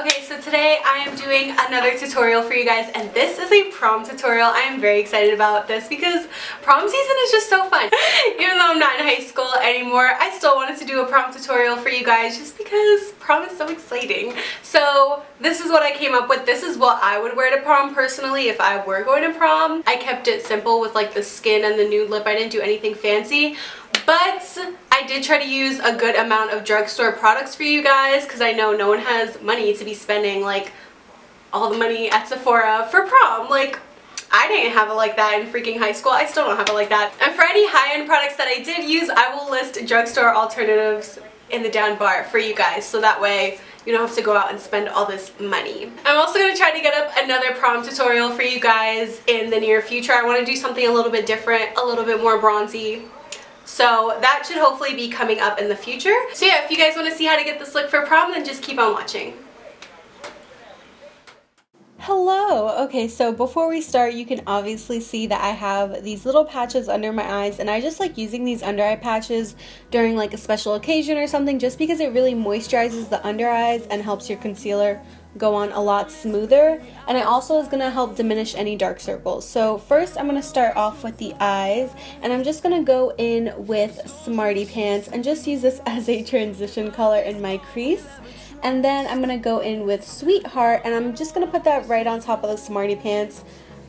Okay, so today I am doing another tutorial for you guys, and this is a prom tutorial. I am very excited about this because prom season is just so fun. Even though I'm not in high school anymore, I still wanted to do a prom tutorial for you guys just because prom is so exciting. So this is what I came up with. This is what I would wear to prom personally if I were going to prom. I kept it simple with like the skin and the nude lip. I didn't do anything fancy. But I did try to use a good amount of drugstore products for you guys because I know no one has money to be spending like all the money at Sephora for prom. Like, I didn't have it like that in freaking high school. I still don't have it like that. And for any high-end products that I did use, I will list drugstore alternatives in the down bar for you guys, so that way you don't have to go out and spend all this money. I'm also going to try to get up another prom tutorial for you guys in the near future. I want to do something a little bit different, a little bit more bronzy. So that should hopefully be coming up in the future. So yeah, if you guys want to see how to get this look for prom, then just keep on watching. Hello! Okay, so before we start, you can obviously see that I have these little patches under my eyes, and I just like using these under eye patches during like a special occasion or something just because it really moisturizes the under eyes and helps your concealer go on a lot smoother, and it also is going to help diminish any dark circles. So first I'm going to start off with the eyes, and I'm just going to go in with Smarty Pants and just use this as a transition color in my crease. And then I'm going to go in with Sweetheart, and I'm just going to put that right on top of the Smarty Pants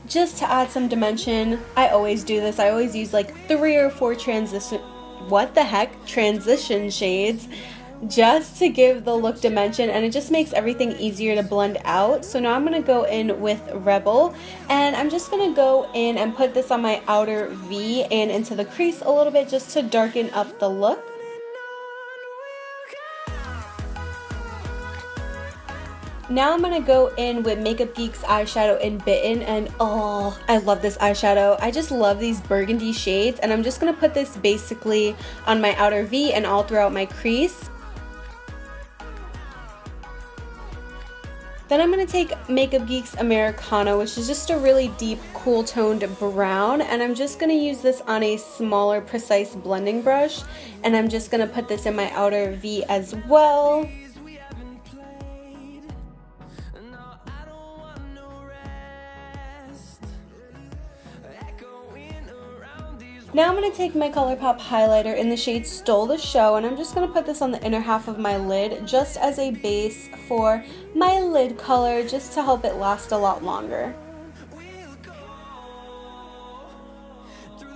just to add some dimension. I always do this. I always use like 3 or 4 transition shades just to give the look dimension, and it just makes everything easier to blend out. So now I'm going to go in with Rebel, and I'm just going to go in and put this on my outer V and into the crease a little bit just to darken up the look. Now I'm going to go in with Makeup Geek's eyeshadow in Bitten, and oh, I love this eyeshadow. I just love these burgundy shades, and I'm just going to put this basically on my outer V and all throughout my crease. Then I'm going to take Makeup Geek's Americano, which is just a really deep, cool toned brown, and I'm just going to use this on a smaller, precise blending brush, and I'm just going to put this in my outer V as well. Now I'm going to take my Colourpop highlighter in the shade Stole the Show, and I'm just going to put this on the inner half of my lid just as a base for my lid color, just to help it last a lot longer.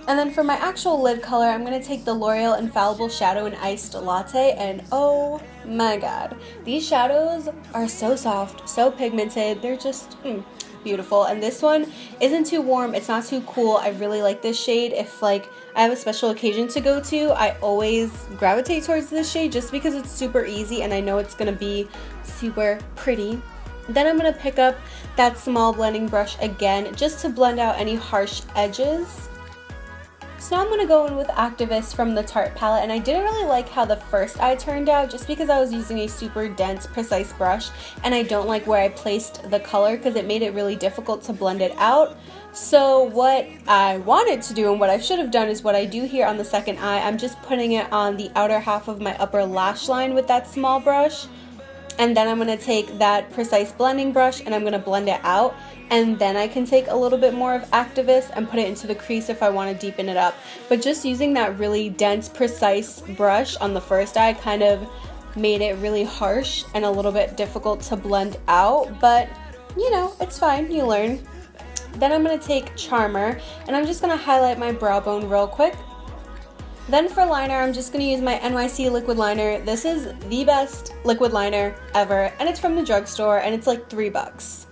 And then for my actual lid color, I'm going to take the Loreal Infallible Shadow in Iced Latte, and oh my god, these shadows are so soft, so pigmented, they're just beautiful. And this one isn't too warm, it's not too cool. I really like this shade. If like I have a special occasion to go to, I always gravitate towards this shade just because it's super easy and I know it's gonna be super pretty. Then I'm gonna pick up that small blending brush again just to blend out any harsh edges. So now I'm going to go in with Activist from the Tarte palette, and I didn't really like how the first eye turned out just because I was using a super dense, precise brush, and I don't like where I placed the color because it made it really difficult to blend it out. So what I wanted to do and what I should have done is what I do here on the second eye. I'm just putting it on the outer half of my upper lash line with that small brush, and then I'm going to take that precise blending brush and I'm going to blend it out. And then I can take a little bit more of Activist and put it into the crease if I want to deepen it up. But just using that really dense, precise brush on the first eye kind of made it really harsh and a little bit difficult to blend out. But, you know, it's fine. You learn. Then I'm going to take Charmer, and I'm just going to highlight my brow bone real quick. Then for liner, I'm just going to use my NYC Liquid Liner. This is the best liquid liner ever, and it's from the drugstore, and it's like $3.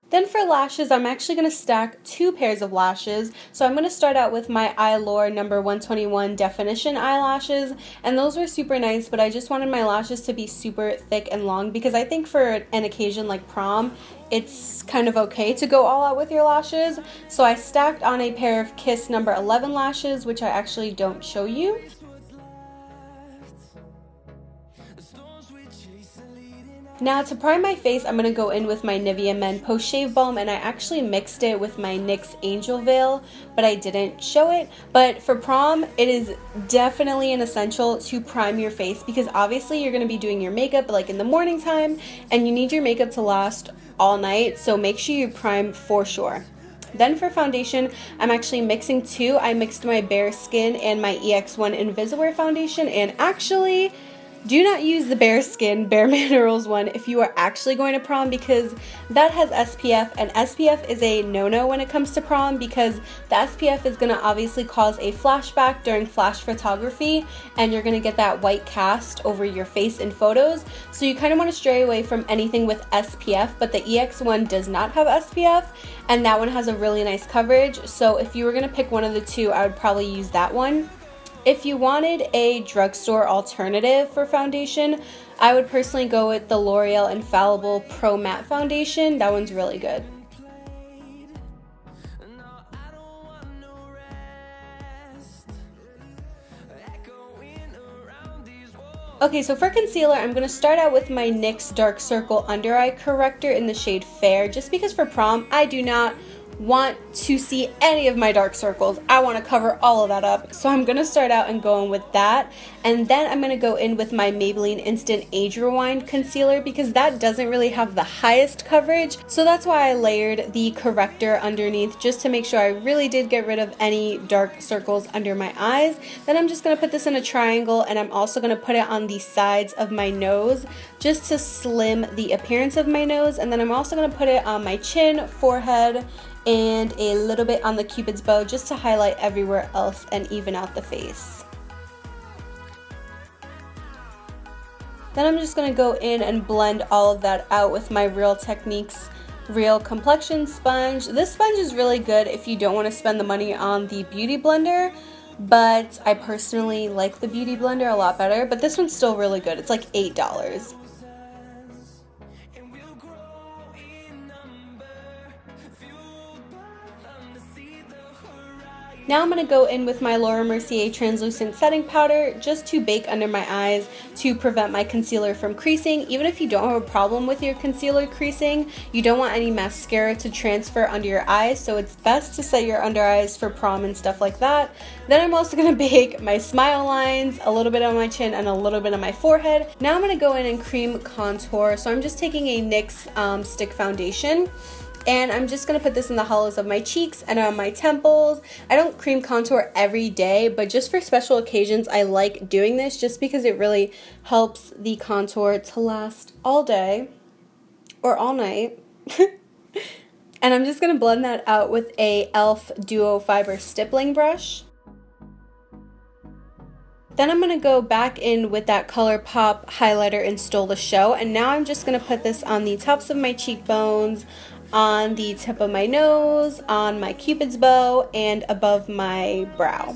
Then for lashes, I'm actually going to stack 2 pairs of lashes. So I'm going to start out with my Eyelure number 121 Definition eyelashes. And those were super nice, but I just wanted my lashes to be super thick and long because I think for an occasion like prom, it's kind of okay to go all out with your lashes. So I stacked on a pair of Kiss number 11 lashes, which I actually don't show you. Now to prime my face, I'm going to go in with my Nivea Men Post Shave Balm, and I actually mixed it with my NYX Angel Veil, but I didn't show it. But for prom, it is definitely an essential to prime your face, because obviously you're going to be doing your makeup like in the morning time, and you need your makeup to last all night, so make sure you prime for sure. Then for foundation, I'm actually mixing two. I mixed my Bare Skin and my EX1 Invisiwear Foundation, and actually, do not use the Bare Skin Bare Minerals one if you are actually going to prom, because that has SPF, and SPF is a no-no when it comes to prom, because the SPF is going to obviously cause a flashback during flash photography, and you're going to get that white cast over your face in photos. So you kind of want to stray away from anything with SPF, but the EX1 does not have SPF, and that one has a really nice coverage. So if you were going to pick one of the two, I would probably use that one. If you wanted a drugstore alternative for foundation, I would personally go with the L'Oreal Infallible Pro Matte Foundation. That one's really good. Okay, so for concealer, I'm going to start out with my NYX Dark Circle Under Eye Corrector in the shade Fair, just because for prom, I do not want to see any of my dark circles. I want to cover all of that up, so I'm going to start out and go in with that, and then I'm going to go in with my Maybelline Instant Age Rewind Concealer, because that doesn't really have the highest coverage, so that's why I layered the corrector underneath, just to make sure I really did get rid of any dark circles under my eyes. Then I'm just going to put this in a triangle, and I'm also going to put it on the sides of my nose, just to slim the appearance of my nose, and then I'm also going to put it on my chin, forehead, and a little bit on the Cupid's bow, just to highlight everywhere else and even out the face. Then I'm just going to go in and blend all of that out with my Real Techniques Real Complexion Sponge. This sponge is really good if you don't want to spend the money on the Beauty Blender, but I personally like the Beauty Blender a lot better, but this one's still really good. It's like $8. Now I'm going to go in with my Laura Mercier Translucent Setting Powder, just to bake under my eyes to prevent my concealer from creasing. Even if you don't have a problem with your concealer creasing, you don't want any mascara to transfer under your eyes, so it's best to set your under eyes for prom and stuff like that. Then I'm also going to bake my smile lines, a little bit on my chin and a little bit on my forehead. Now I'm going to go in and cream contour, so I'm just taking a NYX Stick Foundation, and I'm just going to put this in the hollows of my cheeks and on my temples. I don't cream contour every day, but just for special occasions, I like doing this just because it really helps the contour to last all day or all night. And I'm just going to blend that out with a e.l.f. Duo Fiber Stippling Brush. Then I'm going to go back in with that Colourpop highlighter in Stole the Show, and now I'm just going to put this on the tops of my cheekbones, on the tip of my nose, on my Cupid's bow, and above my brow.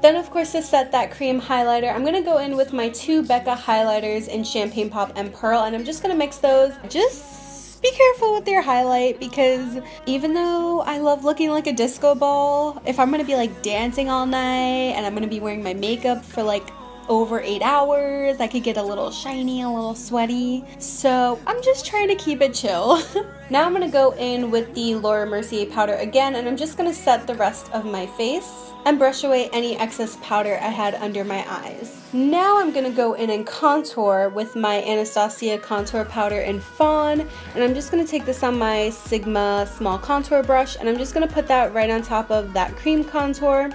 Then of course, to set that cream highlighter, I'm going to go in with my two Becca highlighters in Champagne Pop and Pearl, and I'm just going to mix those. Just be careful with your highlight, because even though I love looking like a disco ball, if I'm going to be like dancing all night and I'm going to be wearing my makeup for like over 8 hours, I could get a little shiny, a little sweaty, so I'm just trying to keep it chill. Now I'm going to go in with the Laura Mercier powder again, and I'm just going to set the rest of my face and brush away any excess powder I had under my eyes. Now I'm going to go in and contour with my Anastasia contour powder in Fawn, and I'm just going to take this on my Sigma small contour brush, and I'm just going to put that right on top of that cream contour.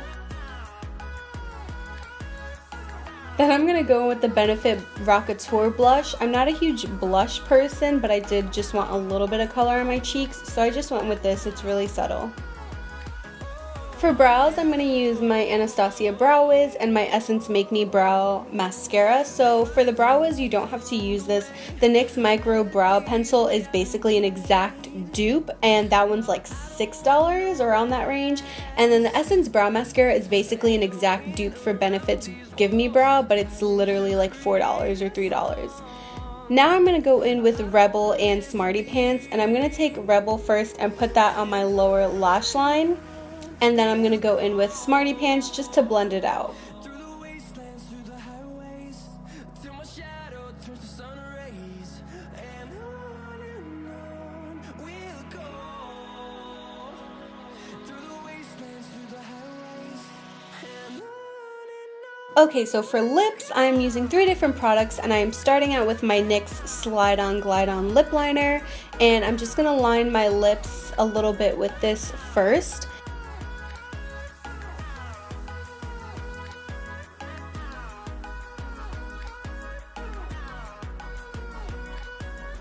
Then I'm going to go with the Benefit Rockateur blush. I'm not a huge blush person, but I did just want a little bit of color on my cheeks, so I just went with this. It's really subtle. For brows, I'm going to use my Anastasia Brow Wiz and my Essence Make Me Brow Mascara. So for the Brow Wiz, you don't have to use this. The NYX Micro Brow Pencil is basically an exact dupe, and that one's like $6, around that range. And then the Essence Brow Mascara is basically an exact dupe for Benefit's Give Me Brow, but it's literally like $4 or $3. Now I'm going to go in with Rebel and Smarty Pants, and I'm going to take Rebel first and put that on my lower lash line. And then I'm going to go in with Smarty Pants just to blend it out. Okay, so for lips, I'm using 3 different products, and I am starting out with my NYX Slide On Glide On Lip Liner, and I'm just going to line my lips a little bit with this first.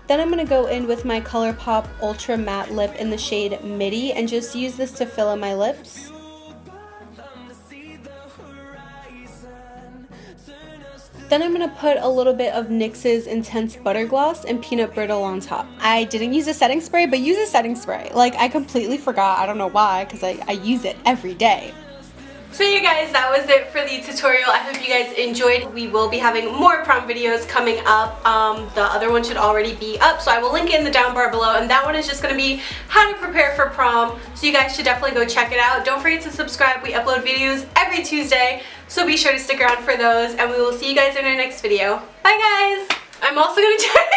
Then I'm going to go in with my Colourpop Ultra Matte Lip in the shade Midi, and just use this to fill in my lips. Then I'm going to put a little bit of NYX's Intense Butter Gloss and Peanut Brittle on top. I didn't use a setting spray, but use a setting spray. Like, I completely forgot. I don't know why, because I use it every day. So you guys, that was it for the tutorial. I hope you guys enjoyed. We will be having more prom videos coming up. The other one should already be up, so I will link it in the down bar below, and that one is just going to be how to prepare for prom. So you guys should definitely go check it out. Don't forget to subscribe. We upload videos every Tuesday, so be sure to stick around for those, and we will see you guys in our next video. Bye guys! I'm also going to try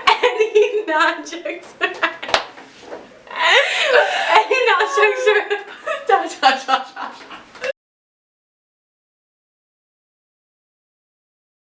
any non-jokes.